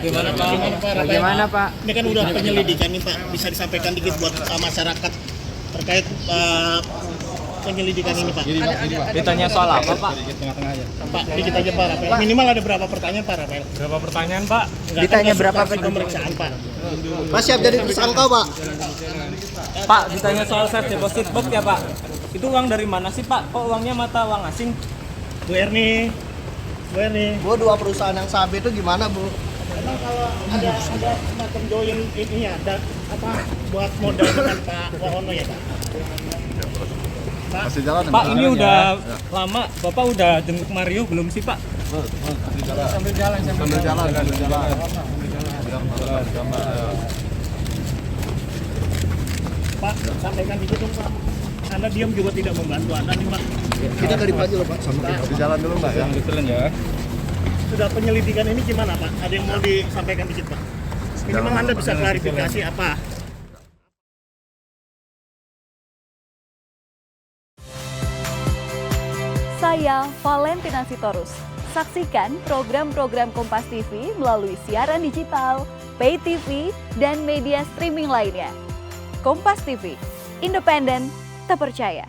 Bagaimana Pak? Bagaimana Pak? Ini kan udah penyelidikan nih Pak, bisa disampaikan dikit buat masyarakat terkait penyelidikan ini Pak. Ditanya soal apa Pak? Pak, dikit aja Pak Rafael. Minimal ada berapa pertanyaan Pak Rafael? Berapa pertanyaan Pak? Ditanya berapa pemeriksaan Pak? Mas siap jadi tersangka, Pak? Pak, ditanya soal safe deposit box ya Pak. Itu uang dari mana sih Pak? Kok uangnya mata uang asing? Bu Erni, Bu, dua perusahaan yang sabi itu gimana, Bu? emang kalau ada semacam join ini ada apa buat modal dengan Pak Wahono ya Pak? Masih jalan Pak, ini udah lama. Bapak udah jenguk Mario belum sih Pak? sambil jalan. Pak, sampaikan dikit dong Pak. Anda diam juga tidak membantu Anda nih Pak. Kita dari aja loh, Pak. Sama kita. Masih jalan dulu Mbak ya. Sudah penyelidikan ini gimana Pak? Ada yang mau disampaikan dikit Pak? Minimal Anda bisa klarifikasi apa? Saya Valentina Sitorus. Saksikan program-program Kompas TV melalui siaran digital, pay TV, dan media streaming lainnya. Kompas TV, independen, terpercaya.